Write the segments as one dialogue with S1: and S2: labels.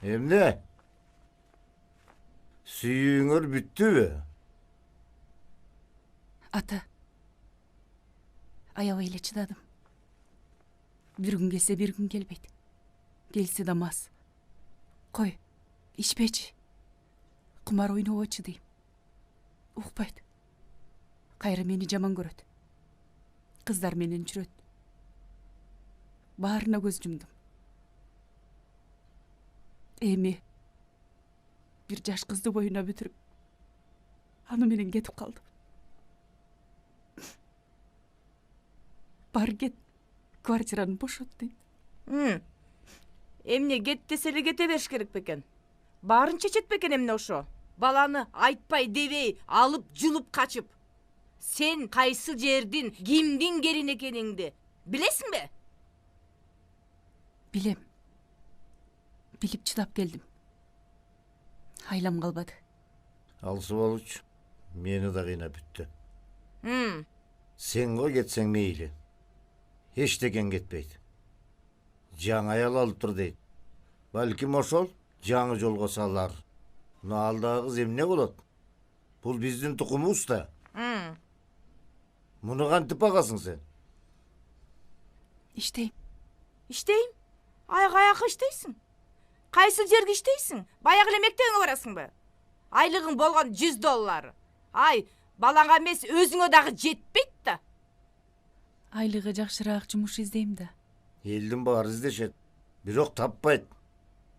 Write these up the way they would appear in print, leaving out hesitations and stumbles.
S1: Emne? Sүйüңөр бүттүбү?
S2: Ата, аябай эле чыдадым. Bir gün келсе, bir gün келбейт. Келсе да мас. Кой, ичпечи. Кумар ойнобочу дейм. Укпайт. Кайра мени жаман көрөт. Кыздар менен жүрөт. Баарына көз жумдум. Эми bir жаш кызды боюна бүтүрүп, аны менен кетип калдым. Бар кет, квартираны бошот дейт.
S3: Эмне кет десе эле кете бериш керек бекен. Баарын чечет бекен эмне ошо. Баланы айтпай дебей алып жулуп качып. Сен кайсы жердин, кимдин келин экениңди билесиңби?
S2: Билем. Билип чыдап келдим. Айлам калбады.
S1: Алсы болуч, мени да кыйнап бүттү. Сен го кетсең мейли. Эчтекен кетпейт. Жаңы аял алып тур дейт. Балким ошол жаңы жолго салар. Алдагы кыз эмне болот? Бул биздин тукумубуз да. Муну кантип багасың сен?
S2: Иштейм.
S3: Иштейм? Аяк иштейсиң? Кайсы жерге иштейсиң? Баягы эле мектебиңе барасыңбы? Айлыгың болгон $100. Ай, балаңа эмес өзүңө дагы жетпейт да.
S2: Айлыгы жакшыраак жумуш издейм да.
S1: Элдин баары издешет, бирок таппайт.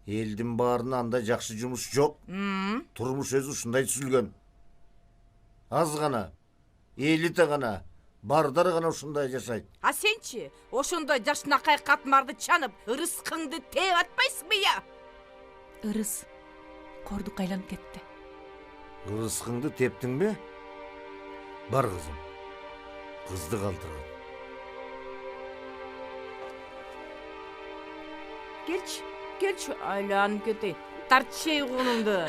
S1: Элдин баарына андай жакшы жумуш жок. Турмуш өзү ушундай түзүлгөн. Аз гана, элите гана, бардар гана ушундай жашайт.
S3: А сенчи, ошондой жашынакай катмарды чанып, ырыскыңды тээп атпайсыңбы я?
S2: Ырыс кордук айланып кетти.
S1: Ырыскыңды тептиңби? Бар кызым, кызды калтырган.
S3: Келчи, айланып кетейин. Тартчей кунумду.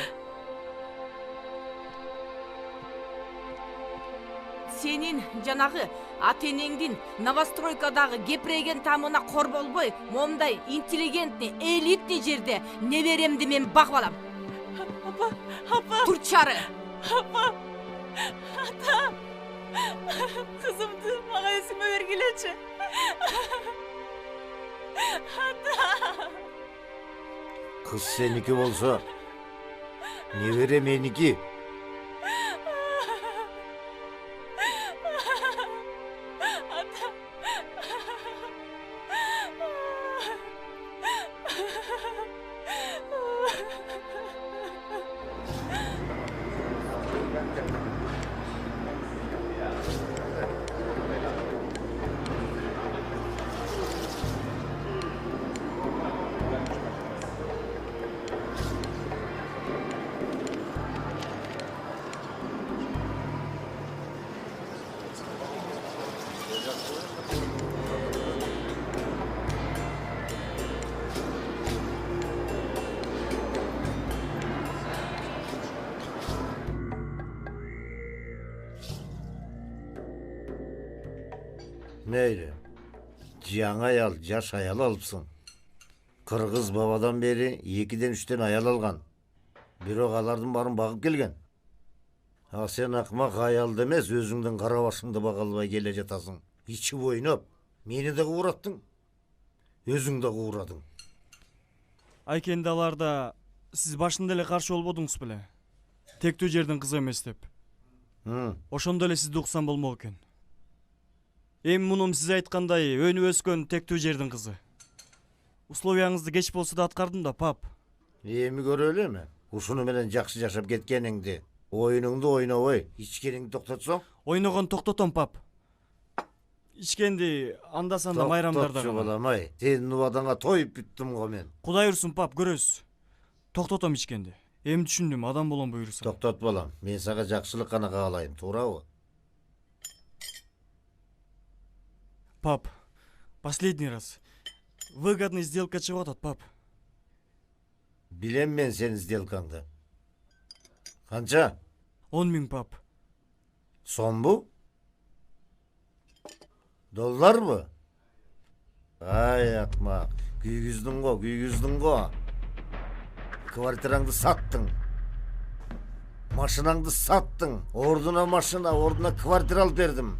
S3: Сенин жанагы ата-энеңдин новостройкадагы кепиреген тамына кор болбой, момундай интеллигентный, элитный жерде неберемди мен багып алам. Апа. Турчары.
S4: Апа. Ата. Кызымды мага эсиме бергилечи. Ата.
S1: Kız seniki bolsa, nebere meniki. Meyli, жаңы аял, жаш аял алыпсың. Кыргыз бабадан бери 2-ден 3-тен аял алган. Бирок алардын барын багып келген. А сен акмак аялды эмес, өзүңдүн кара башыңды бага албай келе жатасың. Ичи ойноп, мени да куураттың. Өзүң да куурадың.
S5: Айкенде аларда сиз башында эле каршы болбодуңуз беле? Тектүү жердин кызы эмес деп. Ошондо эле сизди уксам болмок экен. Эми мунун сиз айткандай өнүп өскөн тектүү жердин кызы. Условияңызды кеч болсо да аткардым да, пап.
S1: Эми көрө элеме? Ушуну менен жакшы жашап кеткениңди, оюнуңду ойнобой, ичкениңди токтотсоң?
S5: Ойногон токтотом, пап. Ичкенди анда-санда майрамдарда.
S1: Токтотчу балам-ай, сенин убадаңа тоюп бүттүм го мен.
S5: Кудай урсун, пап, көрөсүз. Токтотом ичкенди. Эми түшүндүм, адам болом буйруса.
S1: Токтот балам, мен сага жакшылык гана каалайм, туурабы?
S5: Пап, последний раз. Выгодный сделка чыгып атат, пап.
S1: Билем мен сенин сделкаңды. Канча?
S5: 10 000, пап.
S1: Сомбу? Долларбы? Ай, акмак, күйгүздүң го. Kvartirаңды саттың. Машинаңды саттың. Ордuna машина, ордuna квартира алып бердім.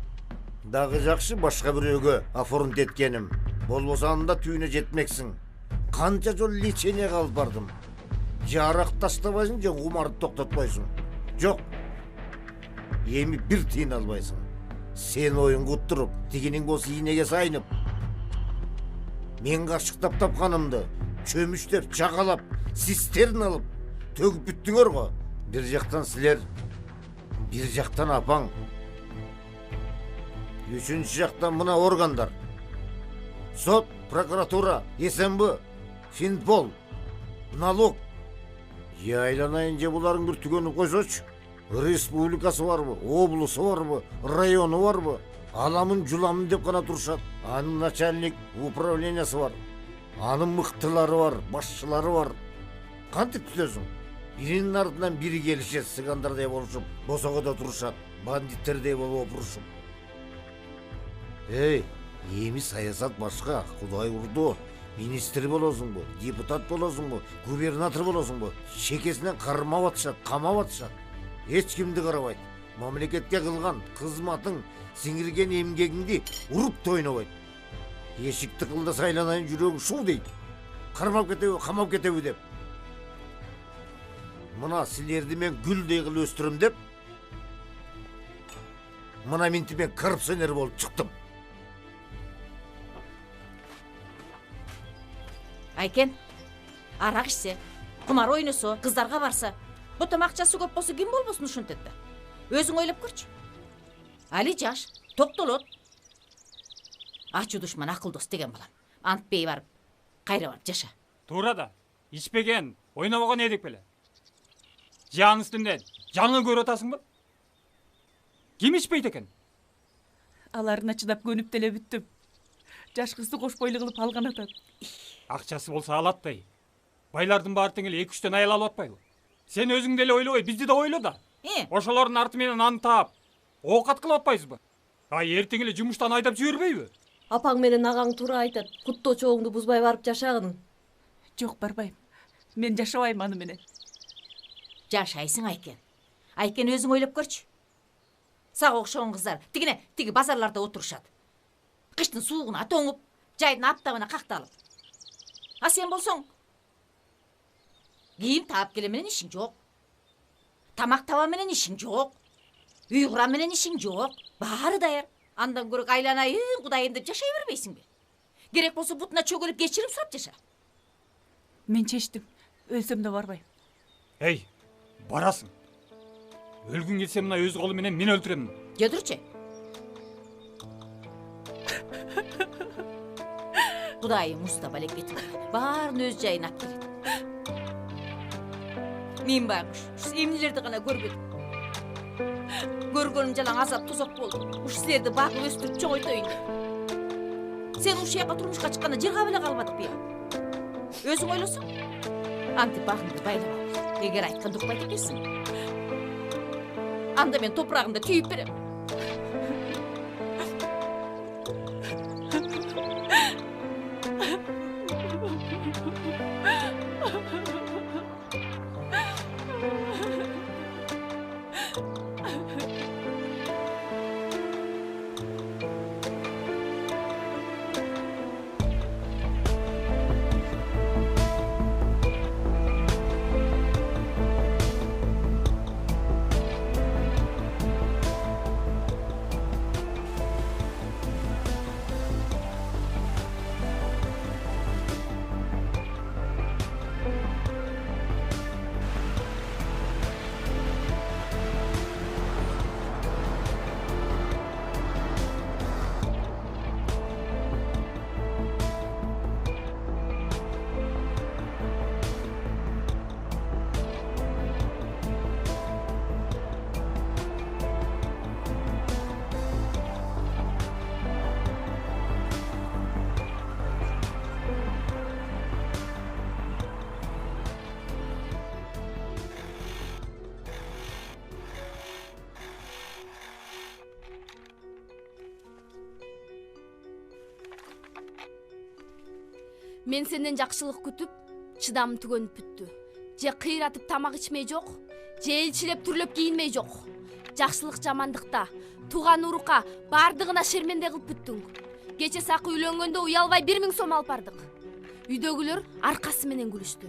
S1: Дағы жақшы башқа біреуге оформить еткенім. Болбоса анда түйіне жетмексің. Қанша жол лечениеге алып бардым. Жарақ таштабайсың, же құмарды тоқтатпайсың. Жоқ. Еми бір тиын албайсың. Сен ойын құттырып, тигенің болсы инеге сайынып. Мен қашықтап тапқанымды, чөміштеп, чағалап, систерін алып, төгіп бүттіңер ғой. Bir жақтан сілер, bir жақтан апаң. Üçüncü жақтан мына органдар. Сот, прокуратура, СМБ, Финпол, налог. Яйланайын же бұларын бір түгеніп қойсоч. Республикасы бар бы, облысы бар бы, районы бар бы. Аламын жуламын деп қана тұршат. Аның начальник управлениясы бар. Аның мықтылары бар, басшылары бар. Қантып түтесің? Birinin ardından biri gelişet, sıkandarday boluşup, bosogada turuşat, banditlerday bolup opuruşup. Ey, emi sayasat başka, Kuday urdu. Ministri bolosun bu, депутат болосың bu, губернатор болосың bu. Шекесінен қармап атышат, қамап атышат. Ешкімді қарабайды. Мамлекетке қылған қызматың, сіңірген емгегіңді ұрып тойнабайды. Ешікті қылда сайланайын жүрегің шу дейді. Қармап кетеу, қамап кетеу деп. Мына сілерді мен гүлдей қыл өстірім деп, мына менті мен коррупционер болып шықтым.
S3: Айкен, арақ ішсе, құмар ойнысы, қыздарға барса, бұл тамақшасы көп болса кем болбосын ушинтетти. Өзің ойлап көрчү. Али жаш, токтолот. Ачуу душман акыл дос деген балам. Антпей барып, кайра барып жаша.
S6: Туура да, ичпеген, ойнабаган едик беле. Жан үстүндөн жаңы көрүп атасыңбы? Ким ичпейт экен?
S2: Аларына чыдап көнүп деле бүттүм. Жаш кызды кош бойлуу кылып алган атат.
S6: Акчасы болсо алаттай. Байлардын баары тең эле 2-3 аял алып атпайбы? Сен өзүң деле ойлобой, бизди да ойло да. Ошолордун арты менен аны таап, оокат кылып атпайсызбы? Эртең эле жумуштан айдап жибербейби?
S7: Апаң менен агаң туура айтат. Кутто чоңду бузбай барып жашагын.
S2: Жок, барбайм. Мен жашабайм аны менен.
S3: Жашайсың Айкен. Айкен өзің ойлап көрчү. Сага окшогон кыздар тиги базарларда отурушат. Кыштын суугуна тоңуп, жайдын аптабына какталып. А сен болсоң, кийим таап келе менен ишиң жок. Тамак таба менен ишиң жок. Үй кура менен ишиң жок. Баары даяр. Андан көрөк айланайын Кудайым деп жашай бербейсиңби? Керек болсо бутуна чөгөлүп кечирим сурап жаша.
S2: Мен чечтим. Өлсөм да барбайм.
S6: Эй, барасың. Өлгүң келсе мына өз колу менен мен өлтүрөм.
S3: Жөдүрчү. Кудайым уста балекет. Баарын өз жайына алып келет. Мен байкуш, эмнелерди гана көрбөдүм. Көргөнүм жалаң азап тозок болду. Уш силерди багып өстүрүп чоңойтоюн. Сен уш жака турмушка чыкканда жырга беле калбадык бия. Өзүң ойлосоң, антип багыңды байлап. Эгер айтканды укпайт экенсиң, анда мен топурагымда түйүп берем.
S8: Мен сенден жакшылык күтүп, чыдам түгөнүп бүттү.
S7: же кыйратып тамак ичмей жок, же элчилеп түрлөп кийинмей жок. Жакшылык жамандыкта, тууган урукка бардыгына шерменде кылып бүттүң. Кече Сакы үйлөнгөндө уялбай 1000 сом алып бардык. Үйдөгүлөр аркасы менен күлүштү.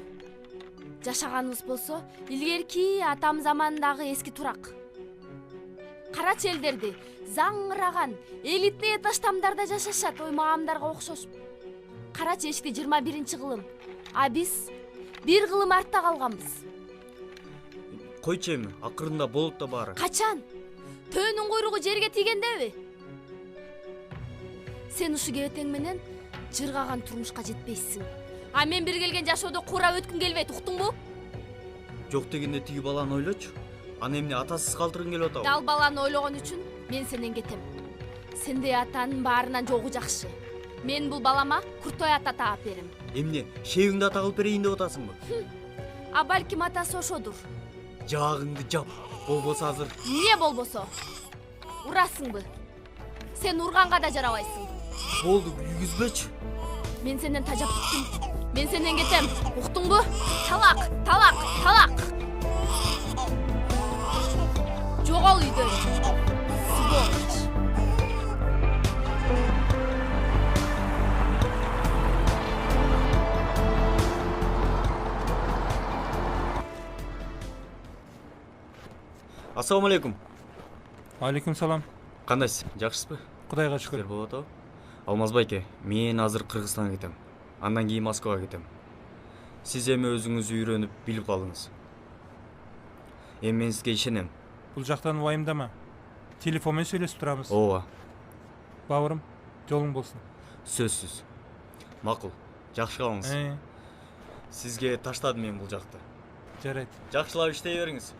S7: Жашаганыбыз болсо, илгерки атам заманындагы эски турак. Кара челдерди заңыраган элитный этажтамдарда жашашат оймаамдарга окшош. Кара чечти 21-кылым, а биз 1 кылым артта калганбыз.
S5: Койчу эми, акырында болот да баары.
S7: Качан? Төөнүн куйругу жерге тийгендеби? Сен ушу кебетең менен жыргаган турмушка жетпейсиң. А мен бир келген жашоодо кура өткүн келбейт, уктуңбу?
S5: Жок дегенде тиги баланы ойлочу. Аны эмне атасыз калтыргың келип атабы?
S7: Дал баланы ойлогон үчүн мен сенен кетем. Сендей атанын баарынан жогу жакшы. Мен бул балама Куртой ата таап берем.
S5: Эмне, шебиңди ата кылып берейин деп атасыңбы?
S7: А балким атасы ошодур.
S5: Жаагыңды жап, болбосо азыр.
S7: Эмне болбосо? Урасыңбы? Сен урганга да жарабайсың.
S5: Болду, үйгүзбөчү.
S7: Мен сенден тажап туттум. Мен сенден кетем. Уктуңбу? Талак, талак, талак. Жогол үйдөн. Сволочь.
S5: Ассаламу алейкум.
S6: Алейкум салам.
S5: Кандайсыз? Жакшысызбы?
S6: Кудайга
S5: Сиздер
S6: шүкүр.
S5: болуп атабы? Алмазбай эке, мен азыр Кыргызстанга кетем. Андан кийин Москвага кетем. Сиз эми өзүңүз үйрөнүп билип калыңыз. Эми мен сизге ишенем.
S6: Бул жактан убайымдама. Телефон менен сүйлөшүп турабыз.
S5: Ооба,
S6: Бауырым, жолуң болсун.
S5: сөзсүз. Макул, жакшы калыңыз. Сизге таштадым мен бул жакты.
S6: Жарайт.
S5: Жакшылап иштей бериңиз.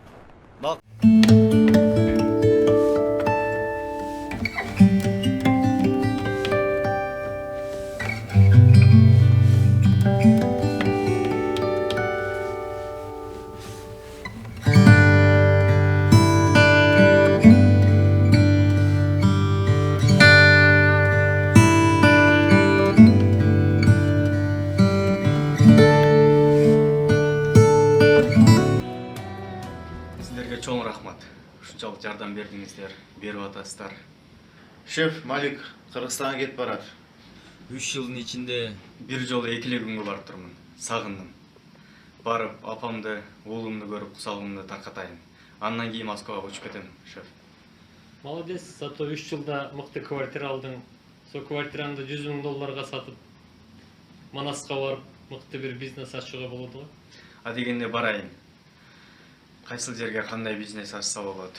S5: Сиздерге чоң рахмат. Ушунчалык жардам бердиңиздер, берип атасыздар.
S1: Шеф, Малик Кыргызстанга кетип барат.
S5: 3 жылдын ичинде бир жолу экиле күнгө барып турмун. Сагындым. Барып апамды, уулумду көрүп кусалымды таркатайын. Андан кийин Москвага учуп кетем, шеф.
S8: Молодец, зато 3 жылда мыкты квартира алдың. Со квартираңды 100 000 долларга сатып, Манаска барып, мыкты бир бизнес ачууга болот го.
S5: А дегенде барайын. Кайсыл жерге кандай бизнес ачса болот?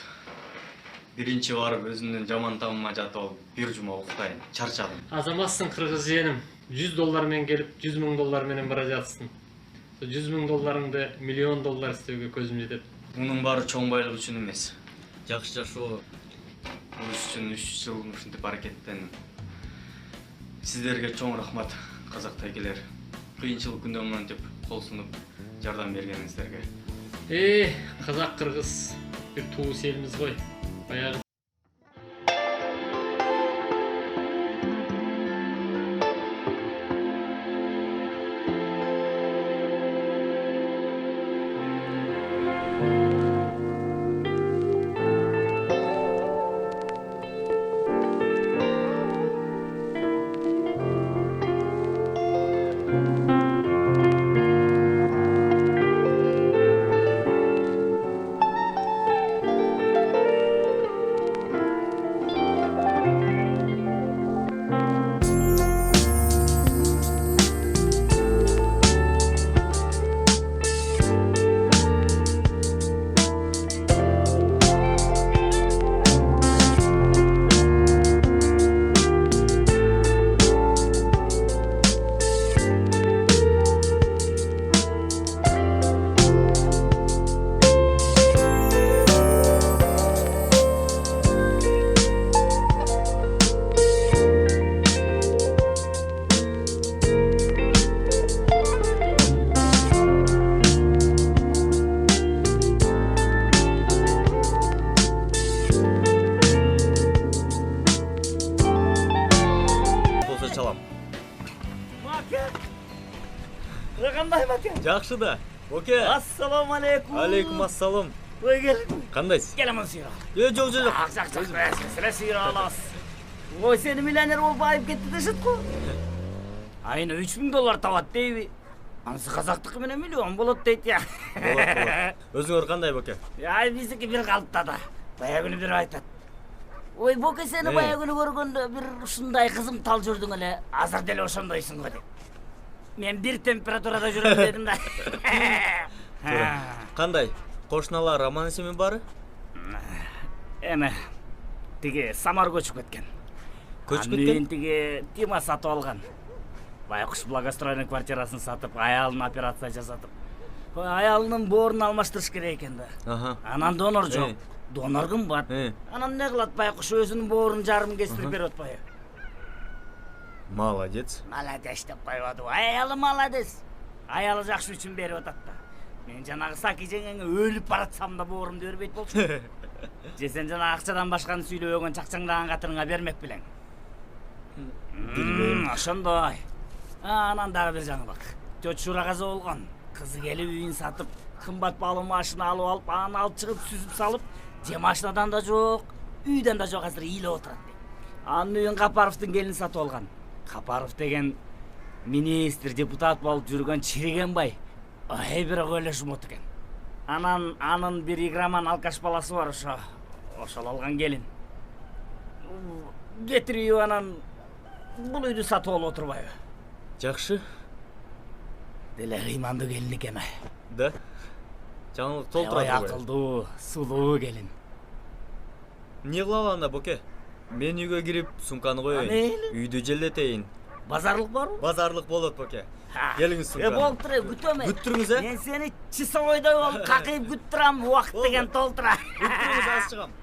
S5: Биринчи барып өзүмдүн жаман тамыма жатып алып, бир жума уктайын. Чарчадым.
S8: Азаматсың кыргыз жээним. 100 доллар менен келип, 100 000 доллар менен бара жатсың. Со 100 000 долларыңды $1 миллион истөөгө көзүм жетет.
S5: Мунун баары чоң байлык үчүн эмес. Жакшы жашоо үчүн 3 жыл ушинтип аракеттендим. Сиздерге чоң рахмат, казак тайкелер. Кыйынчылык күндө мынтип кол сунуп жардам бергениңиздерге.
S8: Казак кыргыз бир туус элimiz ғой. Баягы
S5: Жакшы да.
S9: Боке.
S10: Ассаламу алейкум.
S9: Алейкум ассалам.
S10: Ой, кел.
S9: Кандайсыз?
S10: Келемін сыйра.
S9: Жок.
S10: Жак. Сіле сыйра аласыз. Ой, сені миллионер болып айып кетті дешет қой. Айына $3000 табат дейби. Анысы қазақтықы менен миллион болот дейт я.
S9: Болот. Өзүңөр кандай Боке?
S10: Ай, биздики бир калыпта да. Бая күнү бир айтат. Ой, Боке, сени бая күнү көргөндө бир ушундай кызым тал жүрдүң эле, азыр деле ошондойсуң го деп. Мен бир температурада жүрөм дедим да.
S9: Кандай? Кошуналар аман есенби бары?
S10: Эме, тиги Самар көчүп кеткен.
S9: Көчүп
S10: Мен
S9: кеткен?
S10: тиги Тима сатып алган. Байкуш благоустройный квартирасын сатып, аялына операция жасатып. Аялынын боорун алмаштырыш керек экен да.
S9: Аха.
S10: Анан донор жок. Донор кымбат. Анан не кылат байкуш өзүнүн боорун жарым кестирип берип атпайбы?
S9: Молодец.
S10: Молодец деп койбоду. Аялы молодец. Аялы жакшы үчүн берип атат да. Мен жанагы Саки жеңеңе өлүп баратсам да боорумду бербейт болчу. Же сен жана акчадан башканы сүйлөбөгөн чакчаңдаган катырыңа бермек белең?
S9: Билбейм.
S10: Ошондой. Анан дагы бир жаңы бак. Тет Шура каза болгон. Кызы келип үйүн сатып, кымбат баалуу машина алып, анан алып чыгып сүзүп салып, же машинадан да жок, үйдөн да жок, азыр ыйлап отурат дейт. Анын үйүн Капаровдун келини сатып алган. Капаров деген министр, депутат болуп жүргөн Чиригенбай. Ай, бирок эле жумот экен. Анан анын бир игроман алкаш баласы бар, ошол алган келин. Кетирип анан бул үйдү сатып алып отурбайбы?
S9: Жакшы.
S10: Деле ыймандуу келин экен.
S9: Да? Жаңылык толтура
S10: Ой, акылдуу, сулуу келин.
S9: Не кылалы анда Боке? Мен үйгө кирип, сумканы коеюн. Үйдү желдетейин.
S10: Базарлык барбы?
S9: Базарлык болот Боке. Келиңиз сумканы.
S10: Болуп тур, күтөм.
S9: Күттүрүңүз,
S10: Мен сени часовойдой болуп какыйып күтүп турам, убакыт деген толтура.
S9: Күттүрүңүз, аз чыгам.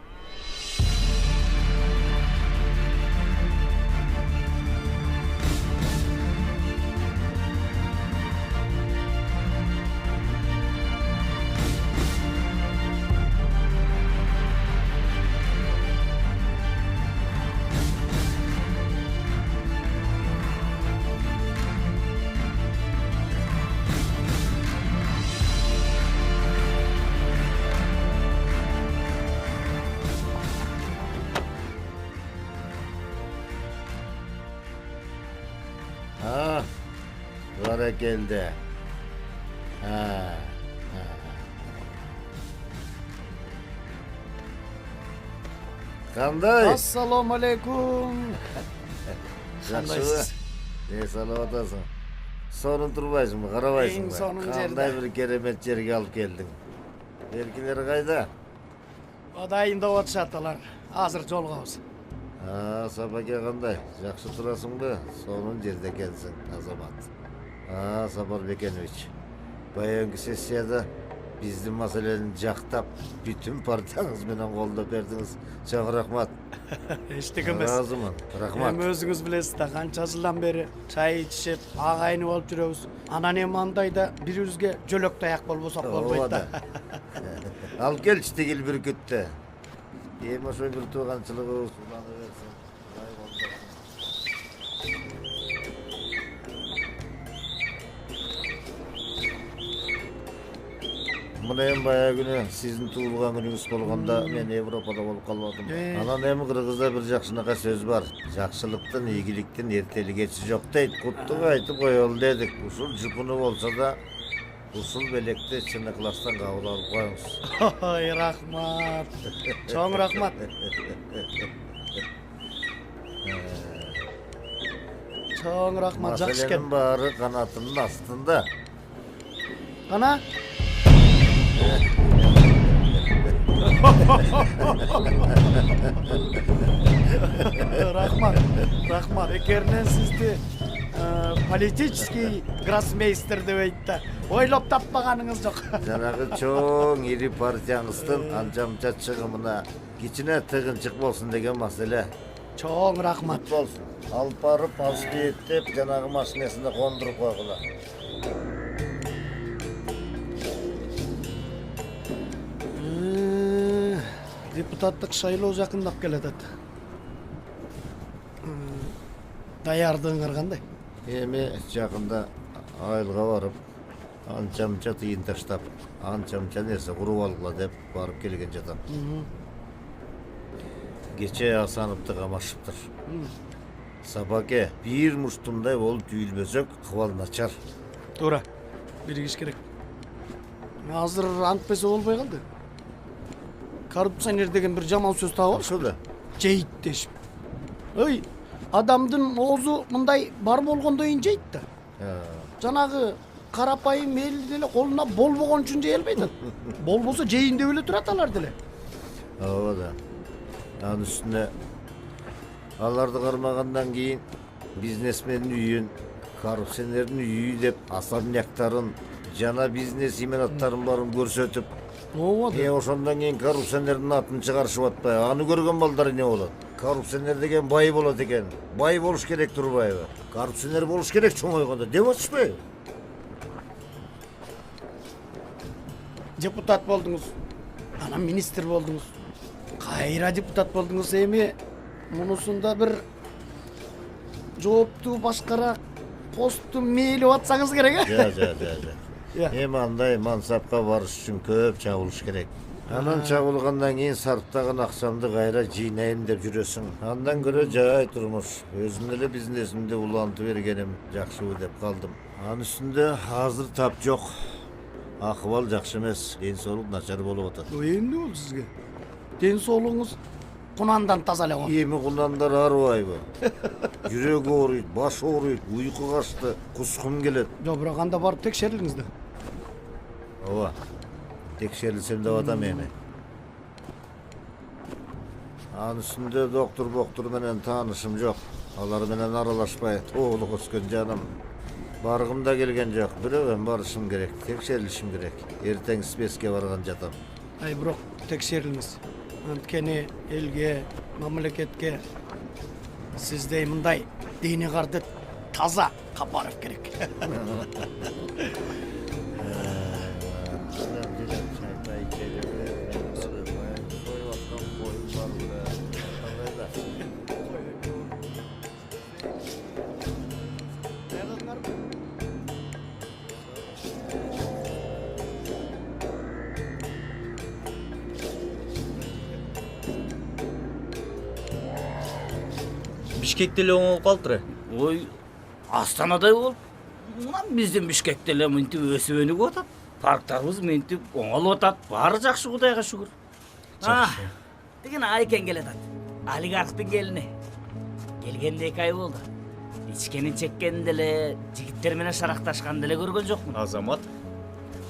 S1: Ha, barakelde. Ha. Kanday?
S11: Assalamu alaikum.
S1: Жақсы. Ne salavatасың? Сонун турбайсың ба, карабайсың ба? Кандай bir керемет жерге алып келдің. Беркилер кайда?
S11: Дайындап атышат алар. Азыр жолгабыз.
S1: Сапаке кандай? Жакшы турасың ба? Сонун жерде экенсиң, азамат. Сапар Бекенович. Баягы сессияда биздин маселени жактап, бүтүн партияңыз менен колдоп бердиңиз. Чоң рахмат.
S11: Эчтек эмес.
S1: Ыраазымын. Рахмат.
S11: Эми өзүңүз билесиз да, канча жылдан бери чай ичип, агайыны болуп жүрөбүз. Анан эми андайда бирибизге жөлөк таяк болбосок болбойт да.
S1: Алып келчи тигил бүркүттө. Эми ошо бир тууганчылыгыбыз улана берсин. Мына эми баягы күнү сиздин туулган күнүңүз болгондо мен Европада болуп калбадым. Анан эми Кыргызда бир жакшынакай сөз бар. Жакшылыктын, ийгиликтин эртели кечи жок дейт. Куттук айтып коелу дедик. Ушул жупуну болсо да ушул белекти чын ыкластан кабыл алып коюңуз.
S11: Ой, рахмат. Чоң рахмат. Чоң рахмат, жакшы экен.
S1: Маселенин баары канатынын астында.
S11: Кана? Рахмат. Экеринен сизди политический гроссмейстер деп айтты. Ойлоп таппаганыңыз жок.
S1: Жанагы чоң ири партияңыздын анча-мынча чыгымына кичине тыгынчык болсун деген маселе.
S11: Чоң рахмат
S1: болсун. Алып барып, алып жанагы машинесине кондуруп койгула.
S11: Депутаттык шайлоо жакындап келатат. Даярдыгыңар кандай?
S1: Эми жакында айылга барып, Ança mınça tıyın taştap, ança mınça nerse kurup alıkla dep barıp kelgen jatam. Geçe asanıptı kamaşıptır. Sabake bir muştumday olup tüyülbesek kıval naçar.
S11: Doğru. Bir iş gerek. Hazır antpesi olmay kaldı. Korrupsioner деген bir жаман сөз табып
S1: Şöyle.
S11: жейт дешип. Ой, адамдын оозу мындай бар болгондойун жейт да. Жанагы карапайым эл деле колуна болбогон үчүн жей албайт. Болбосо жейин деп эле турат алар деле.
S1: Ава da. Анын üstüne аларды кармагандан кийин бизнесмендин үйүн, коррупционердин үйү деп особняктарын жана бизнес именаттарын барын көрсөтүп,
S11: Ооба.
S1: ошондон кийин коррупционердин атын чыгарышып атпайбы? Аны көргөн балдар эмне болот? Коррупционер деген бай болот экен. Бай болуш керек турбайбы? Коррупционер болуш керек чоңойгондо деп атышпайбы?
S11: Депутат болдуңуз. Анан министр болдуңуз. Кайра депутат болдуңуз, эми мунусунда бир жооптуу башкараак постту мээлеп атсаңыз керек,
S1: Жа. Эми андай мансапка барыш үчүн көп чабылыш керек. Анан чабылгандан кийин сарптаган акчамды кайра жыйнайын деп жүрөсүң. Андан көрө жай турмуш. Өзүм эле бизнесимди улантып бергеним жакшыбы деп калдым. Анын үстүндө азыр тап жок. Акыбал жакшы эмес, ден соолук начар болуп атат.
S11: Эмне болду сизге? Ден соолугуңуз кунандан таза эле го.
S1: Эми кунандар арыбайбы? Жүрөк ооруйт, баш ооруйт, уйку качты, кускум келет.
S11: Жок, бирок анда барып текшериңиз да.
S1: Ооба. Текшерилсем деп атам эми. Анын үстүндө доктор менен таанышым жок. Алар менен аралашпай тоолук өскөн жаным. Баргым да келген жок. Бирок эми барышым керек, текшерилишим керек. Эртең спецке барган жатам.
S11: Ай, бирок текшериңиз. Анткени элге, мамлекетке сиздей мындай дини карды таза капаров керек.
S9: Бишкекте эле оңолуп калыптыр.
S10: Ой, Астанадай болуп, мына биздин Бишкекте эле мынтип өсүп өнүгүп атат. Парктарыбыз мынтип оңолуп атат. Баары жакшы, Кудайга шүгүр. Деген Айкен келатат. Олигархтын келини. Келгенде 2 ай болду. Ичкенин чеккенде эле жигиттер менен шаракташканды эле көргөн жокмун.
S9: Азамат.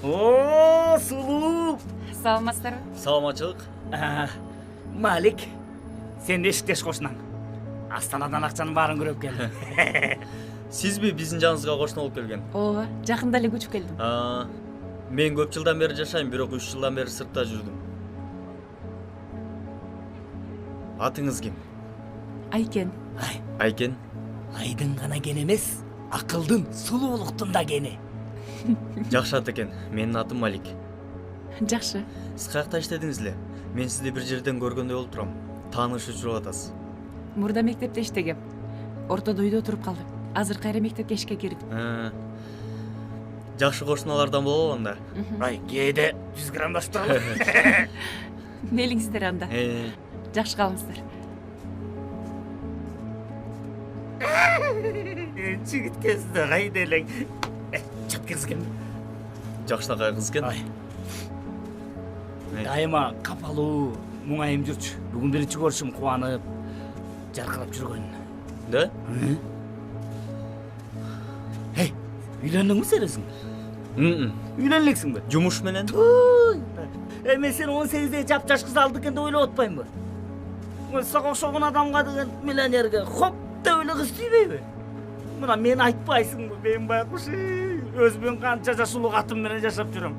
S10: О, сулуу.
S4: Саламатсыздарбы?
S9: Саламатчылык.
S10: Малик, сен де иштеш кошунаң. Астанадан акчанын баарын көрүп келдим.
S9: Сизби биздин жаныбызга кошуна болуп келген?
S4: Ооба, жакында эле көчүп келдим.
S9: Мен көп жылдан бери жашайм, бирок 3 жылдан бери сыртта жүрдүм. Атыңыз ким?
S4: Айкен.
S9: Айкен?
S10: Айдын гана кен эмес, акылдын, сулуулуктун да кени.
S9: Жакшы ат экен. Менин атым Малик.
S4: Жакшы.
S9: Сиз каякта иштедиңиз эле? Мен сизди бир жерден көргөндөй болуп турам. Таанышып жүрүп атасыз.
S4: Мурда мектепте иштегем. Ортодо үйдө отуруп калдым. Азыр кайра мектепке ишке кирдим.
S9: Жакшы кошуналардан болуп анда.
S10: Ай, кээде 100 граммдашып туралы.
S4: Мейлиңиздер анда. Жакшы калыңыздар.
S10: Жигит кезде кайда элең? Чат кыз экен.
S9: Жакшынакай кыз экен.
S10: Дайыма капалуу, муңайым жүрчү. Бүгүн биринчи көрүшүм кубанып, жаркырап жүргөн.
S9: Да?
S10: Эй, үйлөндүңбү сен өзүң? Үйлөнө элексиңби?
S9: Жумуш менен.
S10: Эми сен 18де жапжаш кыз алды экен деп ойлоп атпаймынбы? Сага окшогон адамга деген миллионерге хоп деп эле кыз тийбейби? Мына мен айтпайсыңбы, мен байкуш өзүмүн канча жаш улуу катын менен жашап жүрөм.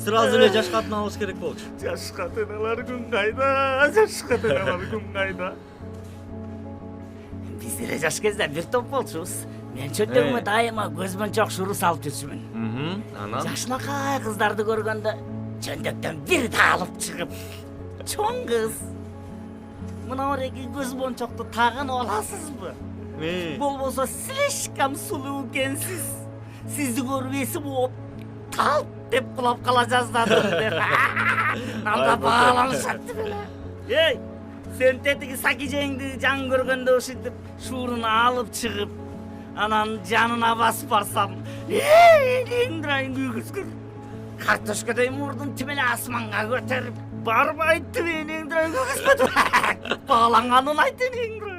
S9: Сразу эле жаш катын алыш керек болчу.
S10: Жаш катыналар күн кайда? Жаш катыналар күн кайда? Биз деле жаш кезде бир топ болчубуз. Мен чөтөгүмө дайыма көзмөн чок шуру салып жүрчүмүн.
S9: Анан
S10: жакшынакай кыздарды көргөндө чөндөктөн бир таалып чыгып, чоң кыз. Мына ореги көз мончокту тагынып аласызбы? Болбосо слишком сулуу экенсиз. сизди көрүп эси болуп талп деп кулап кала жаздадым деп. Анда бааланышат беле. Эй, сен тетиги Сакижеңди жан көргөндө ушинтип шууруну алып чыгып, анан жанына басып барсам, эңдирайын күйгүзгүр. Картошкадай мурдун тимеле асманга көтөрүп, барбайт мен эңдирайын күйгүзбөдүм. Бааланганын айтын эңдирайын.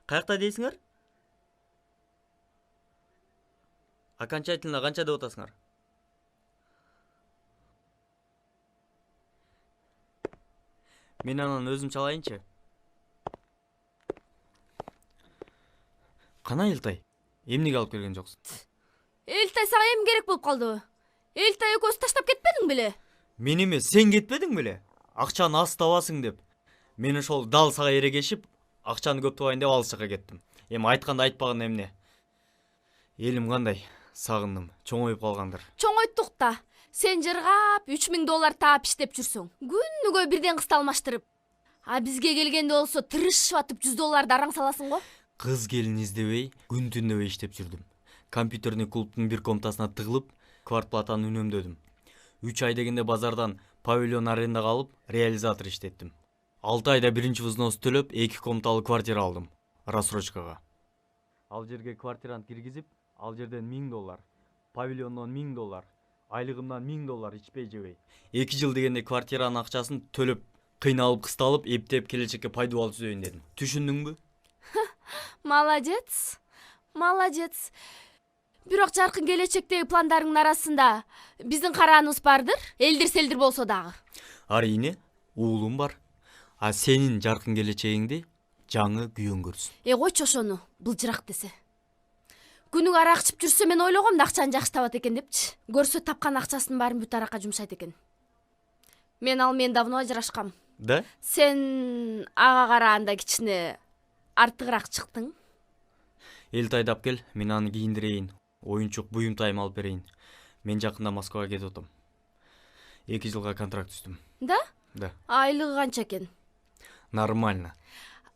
S9: Каякта дейсиңер? Окончательно канча деп атасыңар? Мен анан өзүм чалайынчы. Кана Элтай? Эмнеге алып келген жоксуң?
S7: Элтай сага эм керек болуп калдыбы? Элтай экөөсү таштап кетпедиң беле?
S9: Мен эмес, сен кетпедиң беле? Акчаны аз табасың деп. Мен ошол дал сага эрегешип, акчаны көп табайын деп алыс жака кеттим. Эми айтканда айтпаган эмне? Элим кандай? Сагындым. Чоңоюп калгандыр.
S7: Чоңойттук да. Сен жыргап $3000 таап иштеп жүрсүң. Күнүгө бирден кызды алмаштырып. А бизге келгенде болсо тырышып атып $100 араң саласың го.
S9: Кыз келин издебей, күн түндөбөй иштеп жүрдүм. Компьютерный клубтун бир комнатасына тыгылып, квартплатаны үнөмдөдүм. 3 ай дегенде базардан павильон арендага алып, реализатор иштеттим. 6 айда биринчи взнос төлөп, 2 комнаталуу квартира алдым. Рассрочкага. Ал жерге квартирант киргизип, ал жерден $1000, павильондон $1000, айлыгымдан $1000 ичпей жебей. 2 жыл дегенде квартиранын акчасын төлөп, кыйналып кысталып, эптеп келечекке пайдубал түзөйүн дедим. Түшүндүңбү?
S7: Молодец. Молодец. Бирок жаркын келечектеги пландарыңдын арасында биздин карааныбыз бардыр, элдир-селдир болсо дагы.
S9: Арийне, уулум бар. А сенин жаркын келечегиңди жаңы күйөөң көрсүн.
S7: Койчу ошону, былжырак десе. Күнүгө арақ ичип жүрсө мен ойлогом да акчаны жакшы табат экен депчи. Көрсө тапкан акчасынын баарын бүт аракка жумшайт экен. Мен давно ажырашкам.
S9: Да?
S7: Сен ага караганда кичине артыгыраак чыктың.
S9: Элтайды алып кел, мен аны кийиндирейин. Оюнчук буюмтайым алып берейин. Мен жакында Москвага кетип атам. 2 жылга контракт түздүм.
S7: Да?
S9: Да.
S7: Айлыгы канча экен?
S9: Нормально.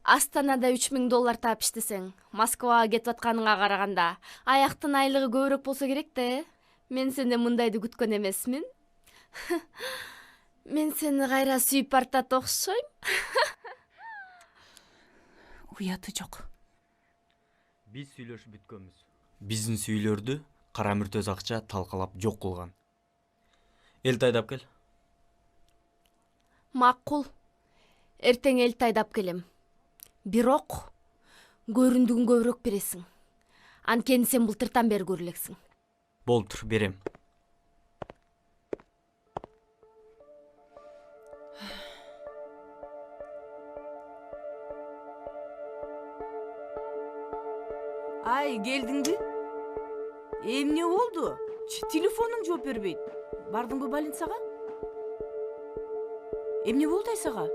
S7: Астанада $3000 таап иштесең, Москвага кетип атканыңа караганда, аяктын айлыгы көбүрөөк болсо керек да. Мен сенден мындайды күткөн эмесмин. Мен сени кайра сүйүп бартат окшойм.
S2: Уяты жок.
S9: Биз сүйлөшүп бүткөнбүз. Биздин сүйлөрдү кара мүртөз акча талкалап жок кылган. Элтайды алып кел.
S7: Макул. Эртең Элтайды алып келем. Бирок көрүндүгүн көбүрөөк бересиң. Анткени сен былтыртан бери көрө элексиң.
S9: Болтур, берем.
S3: Ай, келдиңби? Эмне болду? Телефонуң жооп бербейт. Бардыңбы больницага? Эмне болду сага?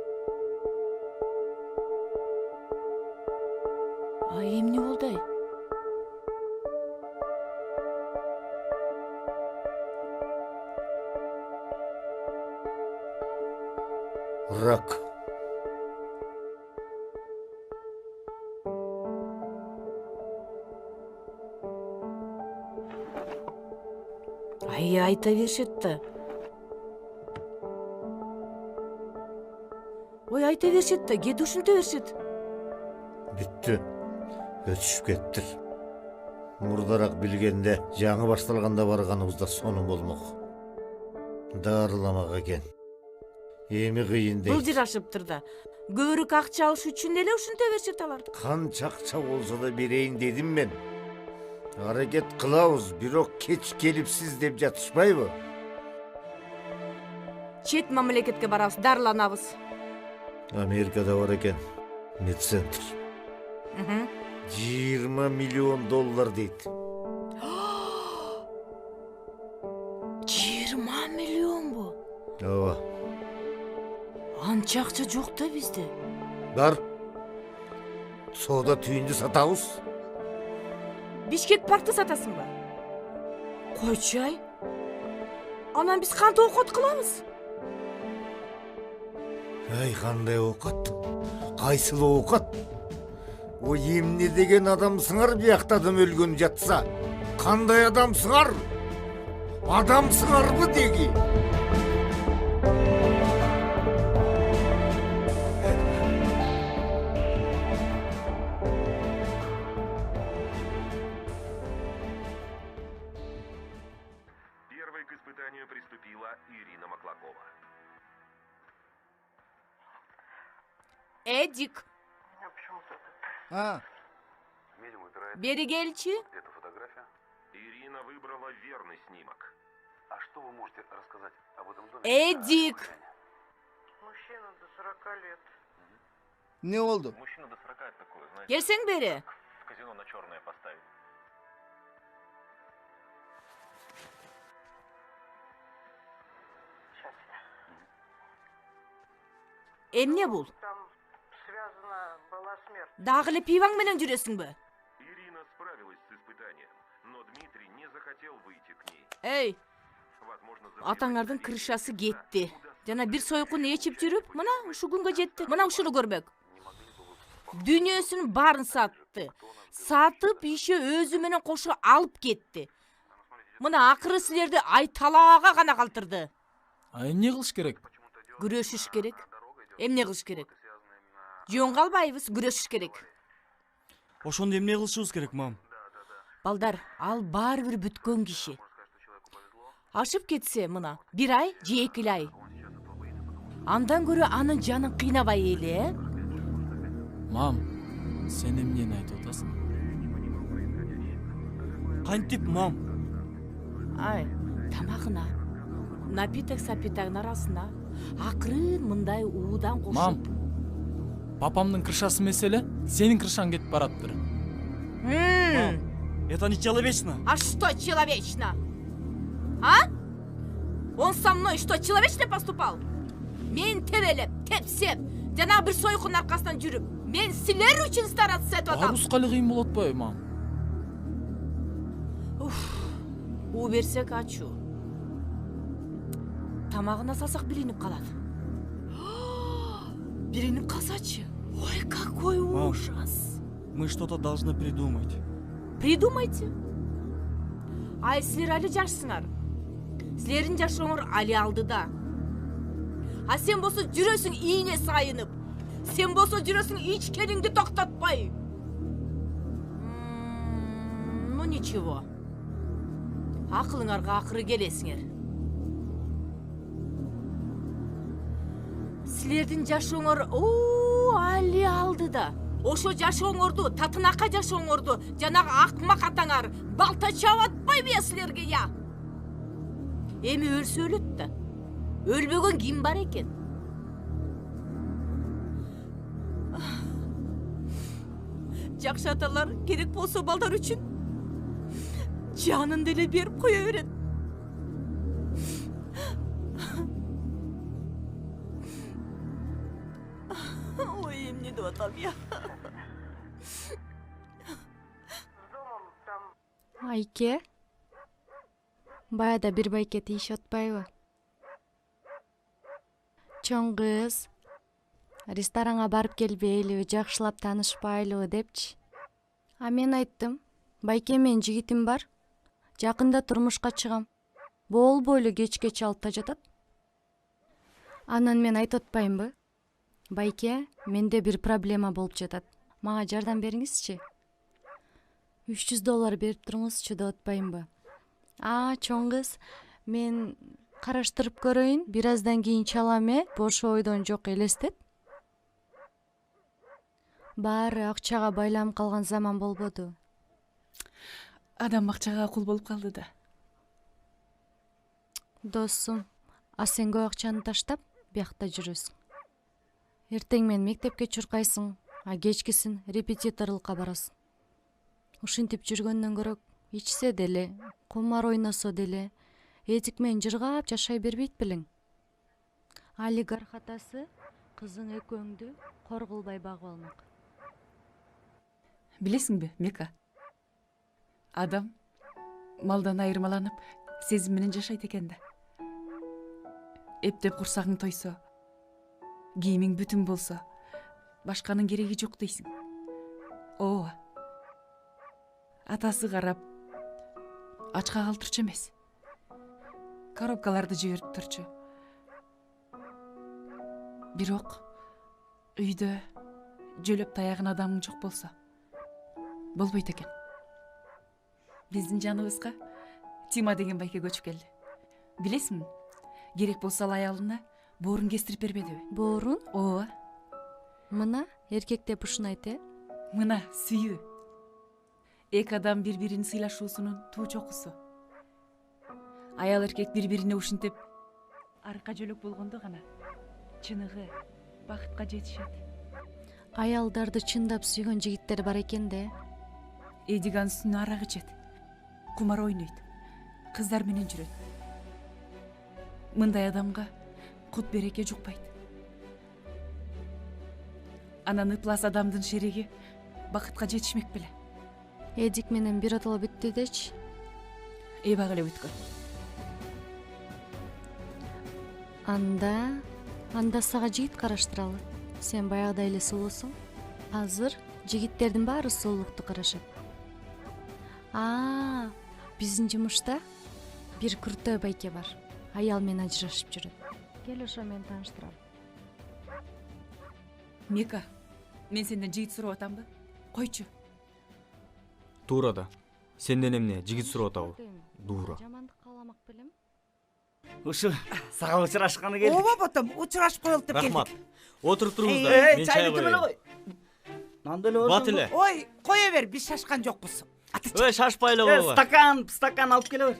S3: Ай, эмне болду?
S1: Рак.
S3: Ай, айта беришет да. Ой, айта беришет да, кет ушинте беришет.
S1: Бүттү. Өтүшүп кеттир. Мурдараак билгенде, жаңы башталганда барганыбызда сонун болмок. Дарыламак экен. Эми кыйын дейт.
S3: Былжырашыптыр да. Көбүрөөк акча алыш үчүн эле ушинте беришет алар.
S1: Канча акча болсо да берейин дедим мен. Аракет кылабыз, бирок кеч келипсиз деп жатышпайбы?
S3: Чет мамлекетке барабыз, дарыланабыз.
S1: Америкада бар экен. Медцентр. 20 миллион доллар дейт.
S3: 20 миллион бу?
S1: Ооба.
S3: Анча акча жок да бизде.
S1: Бар. Соода түйүндү сатабыз.
S3: Бишкек паркты сатасың ба? Койчу ай. Анан биз кантип оокат кылабыз?
S1: Ай, кандай оокат? Кайсыл оокат? О емне деген адамсыңар бияқта адам өлгөн жатса? Қандай адамсыңар? Адамсыңар бы деги?
S12: Первой к испытанию приступила Ирина Маклакова.
S3: Эдик,
S11: Ha.
S3: бери келчи.
S12: Это фотография? Ирина выбрала верный снимок. А что вы можете рассказать об этом доме?
S3: Эдик,
S13: Мужчина до 40 лет.
S11: Ne oldu?
S12: Мужчина до 40 такой, знаете,
S3: gelsen beri.
S12: в казино на черное поставить.
S13: Сейчас
S3: Emne bul.
S13: там связана была смерть.
S3: Dağılı pivang menen жүресің бі?
S12: Ирина справилась с испытанием, но Дмитрий не захотел выйти к ней.
S3: Ey,
S12: Возможно,
S3: атаңардын крышасы кетти. Жана бир сойкун ечип жүрүп, мына ушу күнгө жетти. Мына ушуну көрбөк. Дүнүйөсүнүн баарын сатты. Сатып иши өзү менен кошо алып кетти. Мына акыры силерди айталаага гана калтырды.
S14: А эмне кылыш керек?
S3: Күрөшүш керек. Эмне кылыш керек? Жөн калбайбыз, күрөшүш керек.
S5: Ошондо эмне кылышыбыз керек, мам?
S3: Балдар, ал баары бир бүткөн киши. Ашып кетсе мына бир ай же 2 ай. Андан көрө анын жанын кыйнабай эле,
S14: Мам, сен эмнени айтып атасың?
S5: Кантип, мам?
S3: Ай, тамагына, напиток сапитагын арасына акырын мындай уудан кошуп.
S14: Мам, папамдын крышасы меселе, сенин крышаң кетип бараптыр.
S5: Это не человечно.
S3: А что человечно? А? Он со мной что, человечно поступал? Мен тебелеп, тепсеп, жана бир сойкун аркасынан жүрүп, мен силер үчүн стараться этип атам.
S14: Арус кали кыйын болот атпайбы, мам?
S3: У берсек ачуу. Тамагына салсак билинип калат. Билинип калсачы? Ой, какой ужас.
S5: Мы что-то должны придумать.
S3: Придумайте. Ай, силер али жашсыңар. Силердин жашооңор али алдыда. А сен болсо жүрөсүң ийне сайынып. Сен болсо жүрөсүң ичкениңди токтотпай. Ну ничего. Акылыңарга акыры келесиңер. Силердин жашооңор али алдыда. Ошо жашооңорду, татынакай жашооңорду, жанагы акмак атаңар балта чаап атпайбы силерге я? Эми өлсө өлөт да. Өлбөгөн ким бар экен? Жакшы аталар керек болсо балдар үчүн жанын деле берип кое берет. Ой, эмне деп атам я?
S15: Айке, баяда бир байке тийиш атпайбы? Чоң кыз, ресторанга барып келбейлиби, жакшылап таанышпайлыбы депчи. А мен айттым, байке менин жигитим бар, жакында турмушка чыгам. Болбойлу кечке алып жатат. Анан мен айтып атпаймынбы? Байке, менде бир проблема болуп жатат. Мага жардам бериңизчи. $300 берип туруңузчу деп атпаймынбы? Чоң кыз, мен караштырып көрөйүн, бир аздан кийин чалам бош ойдон жок элестет. Баары акчага байланып калган заман болбоду.
S2: Адам акчага кул болуп калды да.
S15: Досум, а сен көп акчаны таштап, биякта жүрөсүң. Эртең менен мектепке чуркайсың, а кечкисин репетиторлукка барасың. Ушинтип жүргөндөн көрө ичсе деле, кумар ойносо деле, Эдик менен жыргап жашай бербейт белең. Олигарх атасы кызың экөөңдү кор кылбай багып алмак.
S2: Билесиңби, Мека? Адам малдан айырмаланып, сезим менен жашайт экен да. Эптеп курсагың тойсо, кийимиң бүтүн болсо, башканын кереги жок дейсиң. ооба. Атасы карап ачка калтырчу эмес. Коробкаларды жиберип турчу. Бирок үйдө жөлөп таяган адамың жок болсо болбойт экен. Биздин жаныбызга Тима деген байке көчүп келди. Билесиңби? Керек болсо аялына боорун кестирип бербедиби?
S15: Боорун?
S2: Ооба.
S15: Мына эркек деп ушунайт,
S2: Мына сүйүү. Эки адам бири-бирин сыйлашуусунун туу чокусу. Аял эркек бири-бирине ушинтип арка жөлөк болгондо гана чыныгы бакытка жетишет.
S15: Аялдарды чындап сүйгөн жигиттер бар экен да.
S2: Эдиган үстүнө арак ичет. Кумар ойнойт. Кыздар менен жүрөт. Мындай адамга кут береке жукпайт. Анан ыплас адамдын шереги бакытка жетишмек беле.
S15: Эдик менен бир отоло бүттү дечи.
S2: Эбак эле бүткөн.
S15: Анда сага жигит караштыралы. Сен баягыдай эле сулуусуң. Азыр жигиттердин баары сулуулукту карашат. Биздин жумушта бир күртөө байке бар. Аял менен ажырашып жүрөт. Кел ошо менен тааныштырам.
S2: Мека, мен сенден жигит сурап атамбы? Койчу.
S9: Туура да. Сенден эмне жигит сурап атабы? Дуура.
S15: Жамандык кааламак белем.
S10: Ушу сага учурашканы келдик.
S3: Ооба ботом, учурашып коелук деп келдик.
S9: Рахмат. Отуруп туруңуздар. Мен чай коеюн.
S10: Нан деле
S9: Бат эле.
S3: Ой, кое бер, биз шашкан жокпуз.
S9: Шашпай эле койгула.
S10: Стакан алып келе бер.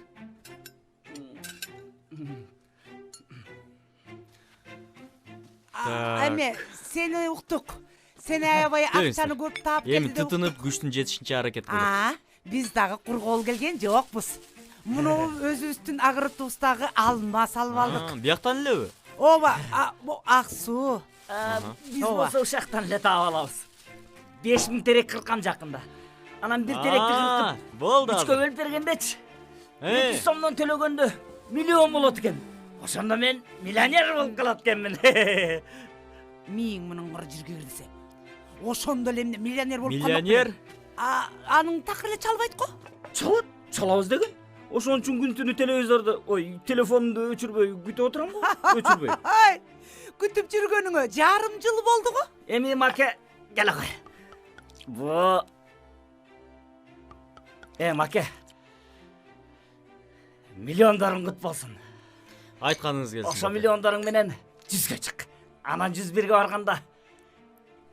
S3: Эме, сени уктук. Сен аябай акчаны көп таап келди
S9: Эми
S3: деп.
S9: тытынып күчтүн жетишинче аракет кылып.
S3: Биз дагы кургоол келген жокпуз. Муну өзүбүздүн агротубуздагы алма салып алдык.
S9: Бияктан элеби?
S3: Ооба, бу ак суу.
S10: Биз болсо ушактан эле таап алабыз. 5000 терек кыркам жакында. Анан бир теректи кыркып,
S9: болду.
S10: 3кө бөлүп бергендечи. 200 сомдон төлөгөндө миллион болот экен. Ошондо мен миллионер болуп калат экенмин.
S3: Миң мунун кыр жүргө кирсе. Ошондо эле миллионер болуп калмак.
S9: Миллионер?
S3: Анын такыр эле чалбайт го?
S10: Чалат, чалабыз деген. Ошон үчүн күн түнү телевизорду, телефонду өчүрбөй күтүп отурам го. Өчүрбөй.
S3: Күтүп жүргөнүңө жарым жыл болду го.
S10: Эми маке, кел кой. Бу маке. Миллиондарың кут болсун.
S9: Айтканыңыз келсин.
S10: Ошо миллиондарың менен 100ге чык. Анан 101ге барганда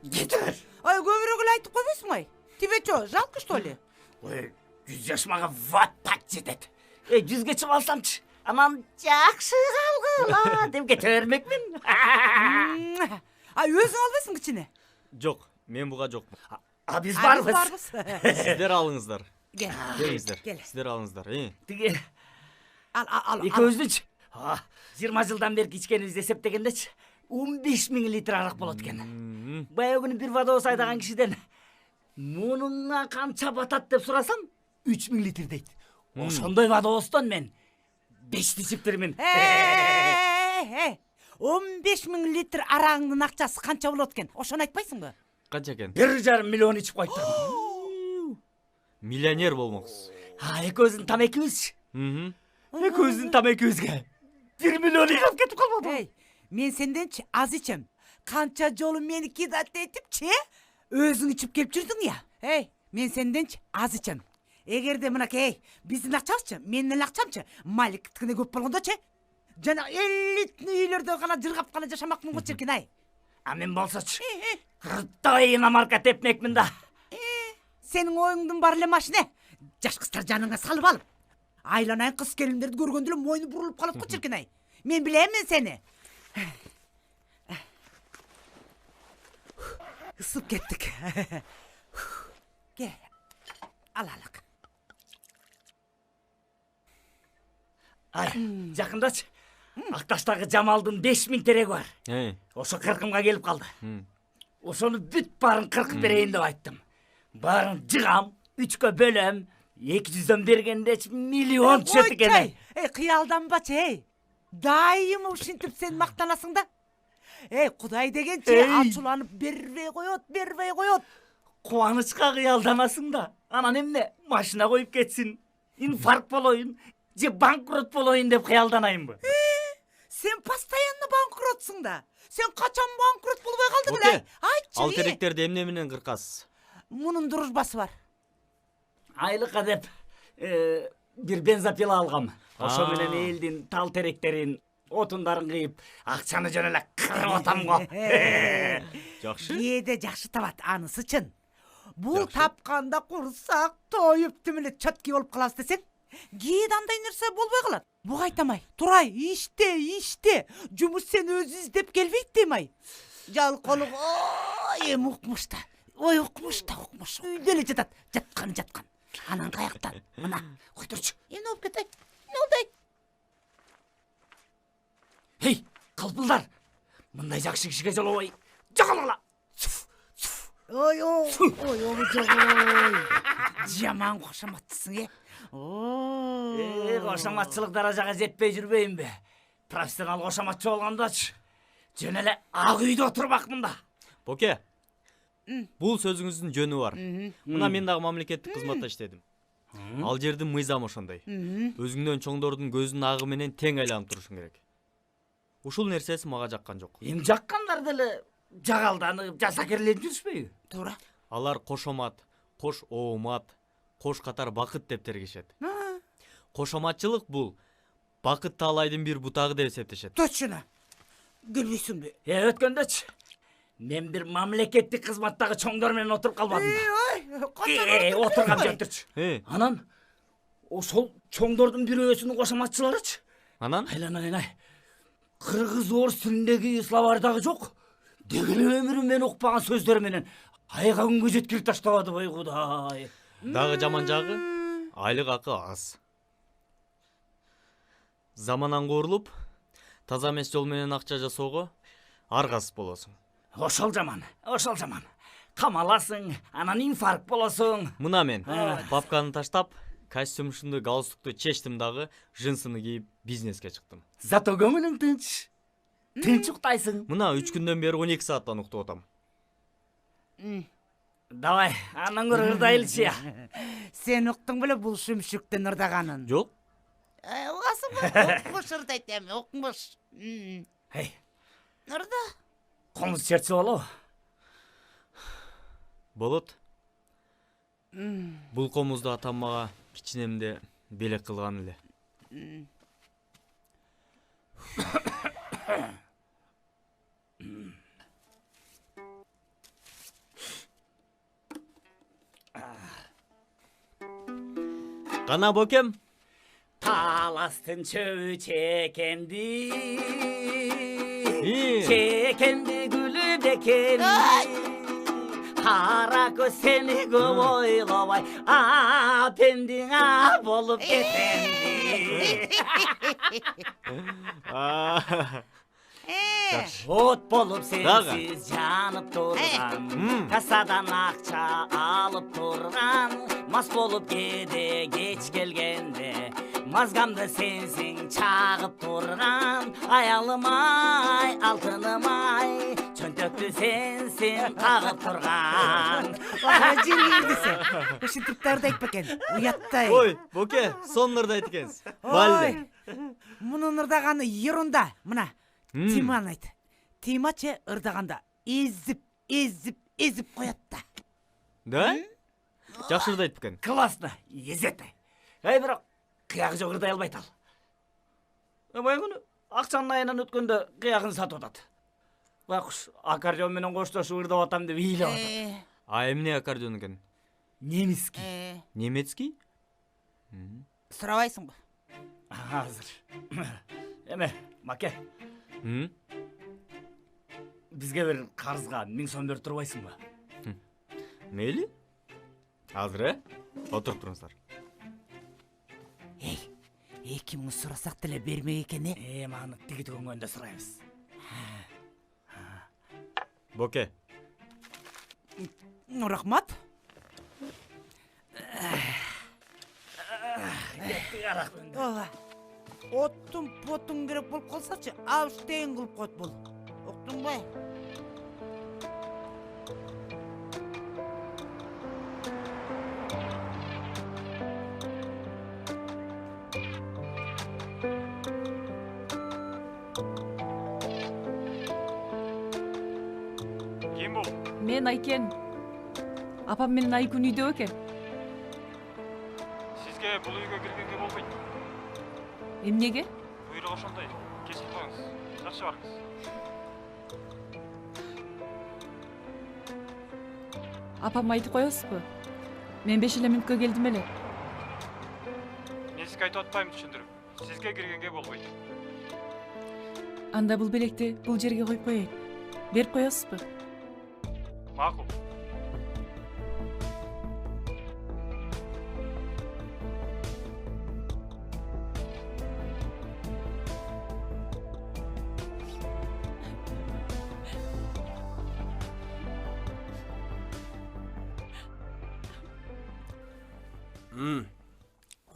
S10: кете бер.
S3: Көбүрөөк эле айтып койбойсуңбу? Тебе чо, жалко что ли?
S10: 100 жаш мага вот так жетет. 100ге чыгып алсамчы, анан жакшы калгыла деп кете бермекмин.
S3: Өзүң албайсың кичине?
S9: Жок, мен буга жокмун.
S10: Биз барбыз.
S9: Сиздер алыңыздар.
S3: Келиңиздер.
S9: Сиздер алыңыздар.
S10: Тиги.
S3: Ал.
S10: Экөөбүздүнчү 20 жылдан бери ичкенибизди эсептегендечи 15.000 литр арак болот экен. Баягы күнү бир водовоз айдаган кишиден мунуңа канча батат деп сурасам 3000 литр дейт. Ошондой водовоздон мен 5 ичип бермин.
S3: 15.000 литр араңдын акчасы канча болот экен? Ошону айтпайсыңбы?
S9: Канча экен?
S10: 1,5 миллион ичип койду.
S9: Миллионер болмоксуз.
S10: Экөөбүздүн тамекибиз. Экөөбүздүн тамекибизге 1 миллион ыйгап кетип калбады.
S3: Мен сенденчи аз ичем. Канча жолу мени кидат этипчи, өзүң ичип келип жүрдүң я. Мен сенденчи аз ичем. Эгерде мынакей, биздин акчабызчы, менин эле акчамчы, маликтикине көп болгондочу, жана элитный үйлөрдө гана жыргап гана жашамакмын го чиркин.
S10: Мен болсочу, кыртай иномарка тепмекмин да.
S3: Сенин оюңдун бар эле машине. Жаш кыздар жаныңа салып алып, айланайын кыз келиндерди көргөндө эле мойну бурулуп калат го чиркин. Мен билемин сени. Isıp kettik. Gel. Alalım.
S10: Жакындачы. Акташтагы Жамалдын 5000 тереги бар. Ошо 40-га келип калды. Ошону бүт баарын 40 берейин деп айттым. Баарын жыгам, 3кө бөлөм, 200дөн бергенде миллион түшөт экен.
S3: Кыялданбачы, Дайым ушинтип сен мактанасың да. Кудай дегенчи ачууланып бербей коет.
S10: Кубанычка кыялданасың да. Анан эмне машина коюп кетсин. Инфаркт болоюн же банкрот болоюн деп кыялданайынбы?
S16: Sen постоянно банкротсың да. Sen качан банкрот болбой калдың
S9: Боке,
S16: эле? Айтчы.
S9: ал теректерди эмне менен кыркасыз?
S16: Мунун дружбасы бар.
S10: Айлыкка деп бир бензопила алгам. Ошо менен элдин тал теректерин, отундарын кыйып, акчаны жөн эле кырып атам го.
S9: Жакшы.
S16: Кээде жакшы табат, анысы чын. Бул тапканда курсак тоюп түм эле чөтки болуп калабыз десең, кээде андай нерсе болбой калат. Буга айтамай, турай, иште. Жумуш сени өзү издеп келбейт дейм-ай. Жалколук, ой, эми укмуш да. Ой, укмуш. Үйдө эле жатат, жаткан. Анан каяктан? Мына, кой турчу. Эмне болуп кетти? Эмне болду?
S10: Эй, калпылдар. Мындай жакшы кишиге жолобой. Жогола.
S16: Ой, жогой. Жаман кошоматтысың,
S10: Кошоматчылык даражага жетпей жүрбөйүнбү? Профессионал кошоматчы болгондочу. Жөн эле ак үйдө отурбакмын да.
S9: Боке, бул сөзүңүздүн жөнү бар. Мына мен дагы мамлекеттик кызматта иштедим. Ал жердин мыйзамы ошондой. Өзүңдөн чоңдордун көзүнүн агы менен тең айланып турушуң керек. Ушул нерсеси мага жаккан жок.
S10: Эми жаккандар деле жагалданып, жасакерленип жүрүшпөйбү?
S16: Туура.
S9: Алар кошомат, кош оомат, кош катар бакыт деп тергешет. Кошоматчылык бул бакыт таалайдын бир бутагы деп эсептешет.
S16: Точно. Көрбөйсүңбү?
S10: Өткөндөчү. Мен бир мамлекеттик кызматтагы чоңдор менен отуруп калбадым да. Отурган жөн турчу. Анан ошол чоңдордун бирөөсүнүн кошоматчыларычы.
S9: Анан?
S10: Айланай. Кыргыз орус тилиндеги словардагы жок. Деген өмүрүм мен укпаган сөздөр менен айга күнгө жеткирип таштабады бой Кудай.
S9: Дагы жаман жагы айлык акы аз. Заман аңгурулуп, таза эмес жол менен акча жасоого аргасыз болосуң.
S10: Ошол жаман. Камаласың, анан инфаркт болосуң.
S9: Мына мен папканы таштап, костюмшунду, галстукту чечтим дагы, жинсыны кийип бизнеске чыктым.
S10: Зато көңүлүң тынч. Тынч уктайсың.
S9: Мына 3 күндөн бери 12 сааттан уктуп атам.
S10: Давай, андан көрө ырдайлычы.
S16: Сен уктуң беле бул шүмшүктөн ырдаганын?
S9: Жок.
S16: Угасың, укмуш ырдайт эми, укмуш.
S10: Эй.
S16: Ырда.
S10: Колуңуз чертсе болобу?
S9: Болот. Бул комузду атам мага кичинемде белек кылган эле. Кана бокем?
S10: Таластын чөбү чекенди. Чекенди гүлүп экенди. Кара көз сени көп ойлобой, апендиң болуп кетенди. От болуп сенсиз жанып турган, кассадан акча алып турган, мас болуп кээде кеч келгенде, мазгамды сенсиң чагып турган, аялым ай, алтыным ай, чөнтөктү сенсиң кагып турган.
S16: Жиргирдисе. Ушинтип ырдайт бекен. Уяттай.
S9: Ой, Боке, сонун ырдайт экенсиз. Балде.
S16: Мунун ырдаганы ерунда. Мына, Тиман айт. Тимаче ырдаганда эзип коет да.
S9: Да? Жакшы ырдайт бекен.
S10: Классно, езетай. Бирок кыягы жок ырдай албайт ал. Баягы акчанын айынан өткөндө кыягын сатып атат. Байкуш, аккордеон менен коштошуп ырдап атам деп ыйлап атат.
S9: А эмне аккордеон экен?
S10: Немецкий.
S9: Немецкий?
S16: Сурабайсыңбы?
S10: Азыр. Эме, Маке. Бизге бир карызга 1000 сом берип турбайсыңбы?
S9: Мейли? Азыр, отуруп туруңуздар.
S16: 2000 сурасак деле бермек экен,
S10: Эми аны тиги түгөнгөндө сурайбыз.
S9: Боке.
S16: Рахмат. Оттун потун керек болуп калсачы, Авштейн кылып коет бул. Уктуңбу?
S2: Мен Айкен. Апам менен Айкүн үйдө экен.
S6: Сизге бул үйгө киргенге болбойт.
S2: Эмнеге?
S6: Буйрук ошондой. Кесип коюңуз. Жакшы барыңыз.
S2: Апам айтып коесузбу? Мен 5 минутка келдим эле.
S6: Мен сизге айтып атпайм түшүндүрүп. Сизге киргенге болбойт.
S2: Анда бул белекти бул жерге коюп коеюн. Берип коесузбу?
S6: Макул.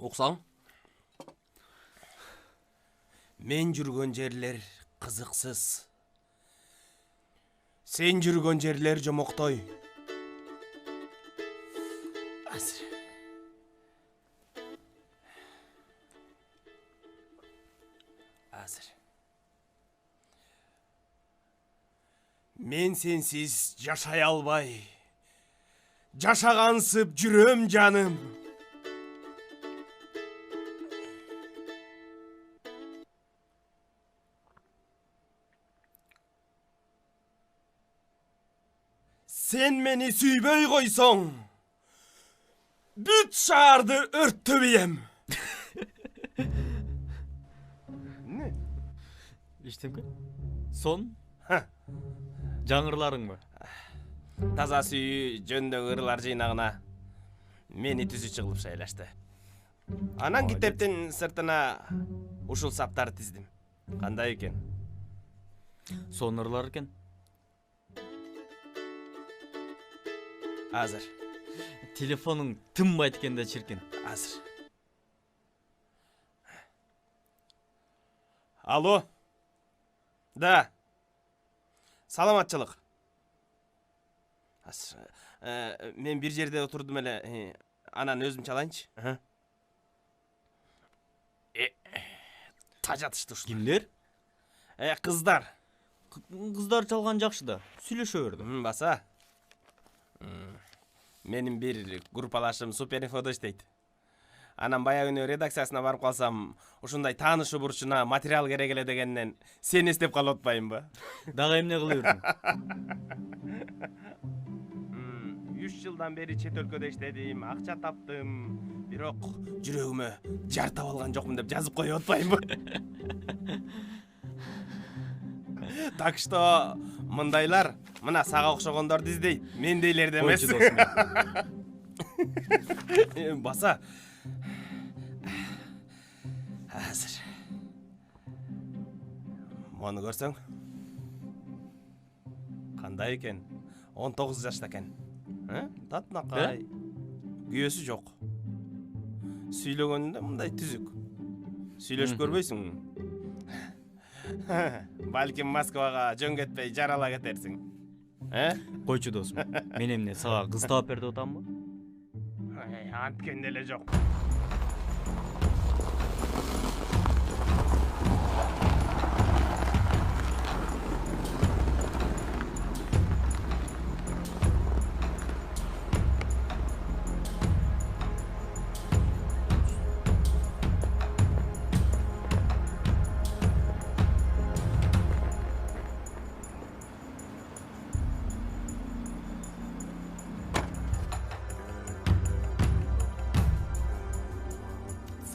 S17: Уксаң? Мен жүргөн жерлер кызыксыз. Сен жүргөн жерлер жомоктой. Азыр. Мен сенсиз жашай албай. Жашагансып жүрөм жаным. Sen meni süyböy koysoň, büt şaardy örttöbeyem.
S9: Ne? İştemke? Son? Жаңырларың mı?
S17: Таза сүйүү жөндөгү ырылар жыйнагына мени түзүүчү кылып шайлашты. Анан китептин сыртына ушул саптарды тиздим. Кандай экен?
S9: Son ырылар экен?
S17: Азыр.
S9: Telefonun tınbayt eкен да чиркин.
S17: Азыр. Алло. Да. Саламатчылык. Азыр. Мен бир жерде отурдум эле. Анан өзүм чалайынчы. Тажатышты ушул.
S9: Кимдер?
S17: Кыздар.
S9: Кыздар чалган жакшы да. Сүйлөшө берди.
S17: Баса. Менин бир группалашым Суперинфодо иштейт. Анан баягы күнү редакциясына барып калсам, ушундай таанышы бурчуна материал керек эле дегенден сени эстеп калып атпаймбы?
S9: Дагы эмне кылып жүрдүң?
S17: 3 жылдан бери чет өлкөдө иштедим, акча таптым. Бирок жүрөгүмө жар таап алган жокмун деп жазып коюп атпаймбы? Так что мындайлар мына сага окшогондорду издейт. Мендейлерди эмес. Баса. Азыр. Мону көрсөң? Кандай экен? 19 жашта экен. Татнакай. Күйөөсү жок. Сүйлөгөндө мындай түзүк. Сүйлөшүп көрбөйсүң? Балким Москвага жөн кетпей жарала кетерсиң.
S9: Койчу досум. Мен эмне сага кыз таап берди атамбы?
S17: Анткенде эле жок.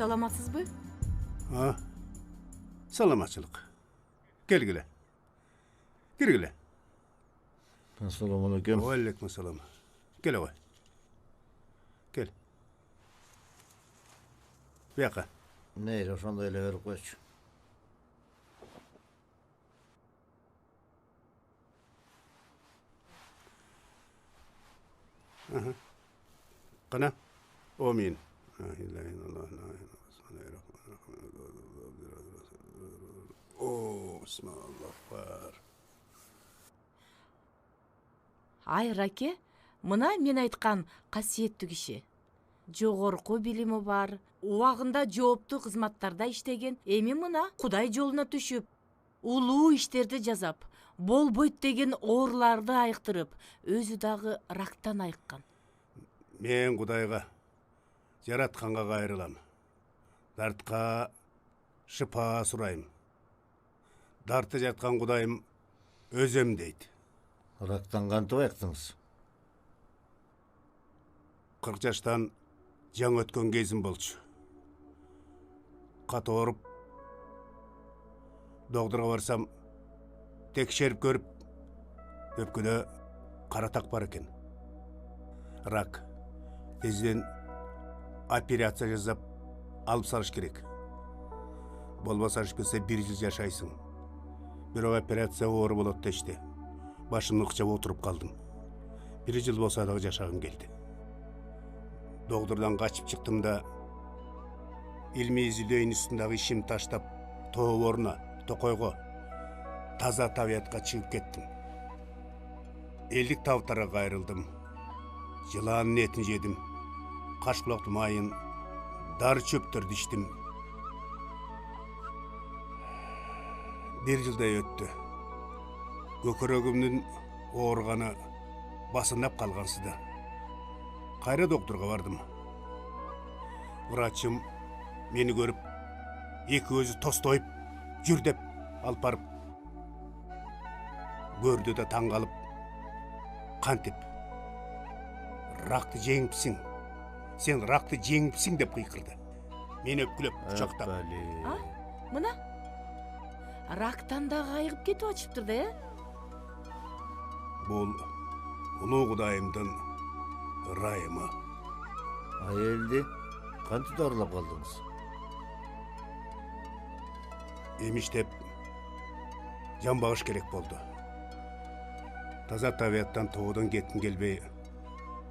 S3: Саламатсызбы?
S18: Саламатчылык. Келгиле. Киргиле.
S1: Ассаламу алейкум.
S18: Алейкум ассалам. Кел ой. Кел. Бияка.
S1: Нейре ошондой эле берип койчу.
S18: Кана. Амин.
S3: Ай, Раке, мына мен айткан касиеттүү киши. Жогорку билими бар, убагында жооптуу кызматтарда иштеген, эми мына Кудай жолуна түшүп, улуу иштерди жасап, болбойт деген ооруларды айыктырып, өзү дагы рактан айыккан.
S18: Мен Кудайга, жаратканга кайрылам. Дартка шыпа сурайм. Дарты жаткан Кудайым өзөм дейт.
S1: Рактан кантип айыктыңыз?
S18: 40 жаштан жаң өткөн кезим болчу. Кат ооруп, доктурга барсам, текшерип көрүп, өпкүдө каратак бар экен. Рак. Тезден операция жасап, алып салыш керек. Болбаса кетсе 1 жыл жашайсың. Бирок операция оор болот дешти. Башымды ыкчап отуруп калдым. 1 жыл болса дагы жашагым келди. Доктурдан качып чыктым да, илмий изилдөө институтундагы ишим таштап, тооборуна, Токойго, таза табиятка чыгып кеттим. Элдик табыттарга кайрылдым. Жылаанын этин жедим. Кашкулактын майын, дары чөптөрдү иштим. 1 жылдай өттү. Көкөрөгүмдүн ооруганы басындап калгансыды. Кайра доктурга бардым. Врачым мени көрүп, эки көзү тостоюп, жүр деп алып барып, көрдү да таң калып, кантип, ракты жеңипсиң, сен ракты жеңипсиң деп кыйкырды. Мени өпкүлөп, кучактап.
S3: Мына рактан дагы айыгып кетип атышыптыр да,
S18: Бул улуу Кудайымдын ырайымы.
S1: Айелди кантип дарылап калдыңыз?
S18: Эмиштеп жан багыш керек болду. Таза табияттан тоодон кетким келбей,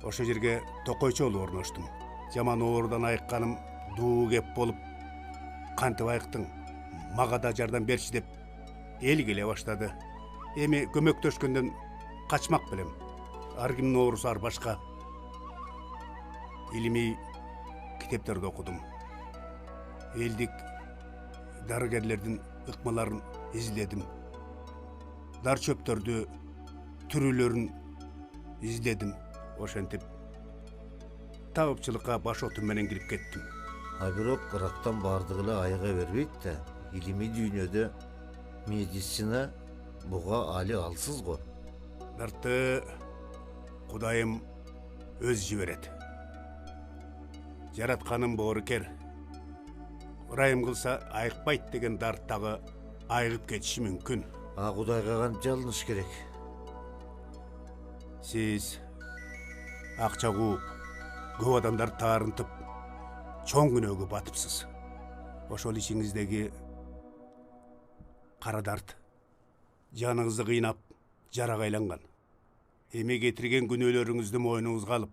S18: ошо жерге токойчу болуп орноштум. Жаман оорудан айыкканым дуу кеп болуп, кантип айыктың, мага да жардам берчи деп эл келе баштады. Эми көмөктөшкөндөн качмак белем. Ар кимдин оорусу ар башка. Илимий китептерди окудум. Элдик дарыгерлердин ыкмаларын изилдедим. Дар чөптөрдү, түрүлөрүн изилдедим. Ошентип табыпчылыкка баш отум менен кирип кеттим.
S1: Бирок рактан бардыгы эле айыга бербейт да. Илимий дүйнөдө медицина буга али алсыз го.
S18: Дартты Кудайым өз жиберет. Жаратканым боорукер. Ырайым кылса айыкпайт деген дарттагы айыгып кетиши мүмкүн.
S1: Кудайга кантип жалыныш керек?
S18: Сиз акча кууп, көп адамдар таарынтып, чоң күнөөгө батыпсыз. Ошол ичиңиздеги кара дарт жаныңызды кыйнап, жарага айланган. Эми кетирген күнөөлөрүңүздү мойнуңузга алып,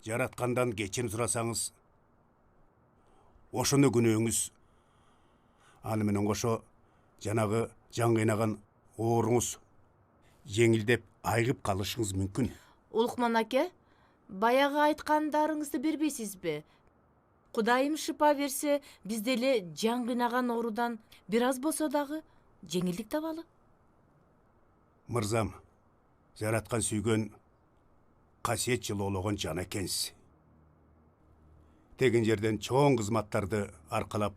S18: жараткандан кечирим сурасаңыз, ошондо күнөөңүз аны менен кошо жанагы жан кыйнаган ооруңуз жеңилдеп айыгып калышыңыз мүмкүн.
S3: Улукман аке, баягы айткандарыңызды бербейсизби? Кудайым шыпа берсе, биз деле жан кыйнаган оорудан бир аз болсо дагы жеңилдик табалы.
S18: Мырзам, жараткан сүйгөн касиет жылоологон жан экенсиз. Тегин жерден чоң кызматтарды аркалап,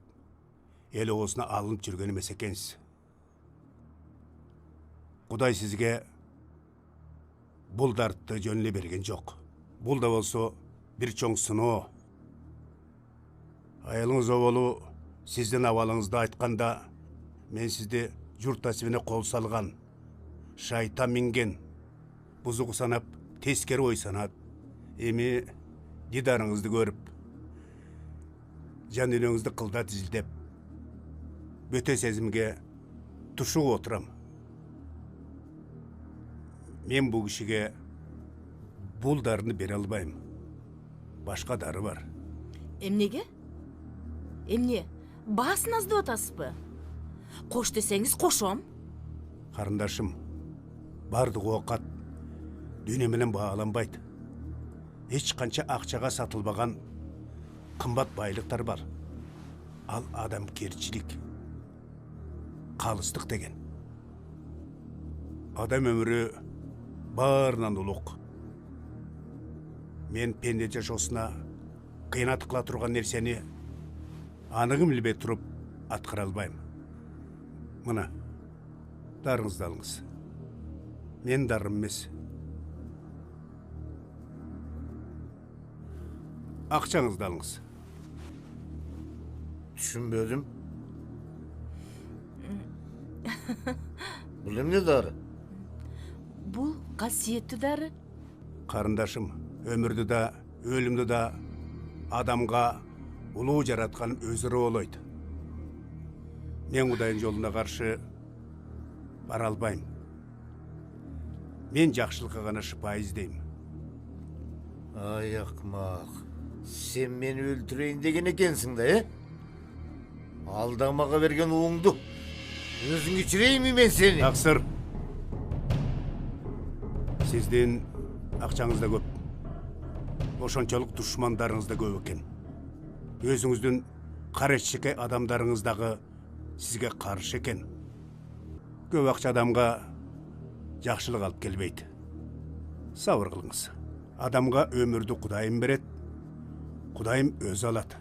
S18: эл оозуна алынып жүргөн эмес экенсиз. Кудай сизге бул дартты жөн эле берген жок. Бул да болсо бир чоң сыноо. Аялыңыз оболу сиздин абалыңызды айтканда, мен сизди журт насибине кол салган, шайтан минген, бузугу санап, тескери ой санат. Эми дидарыңызды көрүп, жан дүйнөңүздү кылдат изилдеп, бөтө сезимге тушуп отурам. Мен бул кишиге бул дарыны бере албайм. Башка дары бар.
S3: Эмнеге? Эмне? Баасын аздап атасызбы? Кош десеңиз кошом.
S18: Карындашым, бардык оокат дүйнө менен бааланбайт. Эч канча акчага сатылбаган кымбат байлыктар бар. Ал адамкерчилик, калыстык деген. Адам өмірі барынан ұлық. Мен пенде жашосына қиянат қыла тұрған нәрсені анығым білбей тұрып атқара албайм. Мына, дарыңызды алыңыз. Мен дарым емес. Ақшаңызды алыңыз.
S1: Düşünmedim. Бұл эмне дары?
S3: Бұл қасиетті дәрі.
S18: Қарындашым, өмірді да, өлімді да адамға ұлу жаратқаным өзірі олайды. Мен Құдайын жолына қаршы бара албайм. Мен жақшылыққа ғана шипа іздейм.
S1: Ай ақмақ, сен мені өлтірейін деген екенсің да, Алдамаға берген уыңды өзің içireyim мен сені?
S18: Тақсыр. Сізден ақшаңыз да көп. Ошончолық дұшмандарыңыз да көп екен. Өзіңіздің қарашшекай адамдарыңыздағы сізге қаршы екен. Көп ақша адамға жақшылық алып келбейді. Сабыр қылыңыз. Адамға өмірді Құдайым береді, Құдайым өзі алады.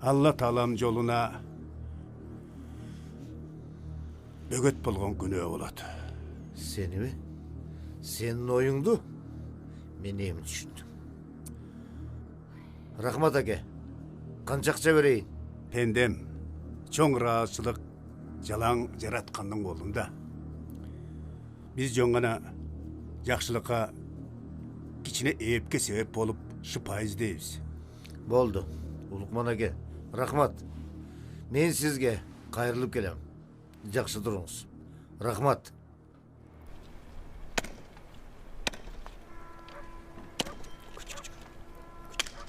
S18: Алла Тааланың жолына бөгет болған күнә болады.
S1: Seni mi? Senin oyundu. Мен емін düşündüm. Рахмат әке. Қаншақша берейін?
S18: Пендем, чоң разылық жалаң жаратқанның қолында. Біз жоңғана жақшылыққа кичине епке себеп болып шипа іздейбіз.
S1: Болды. Улукман әке. Рахмат. Мен сізге қайырылып келем. Жақсы тұрыңыз. Рахмат.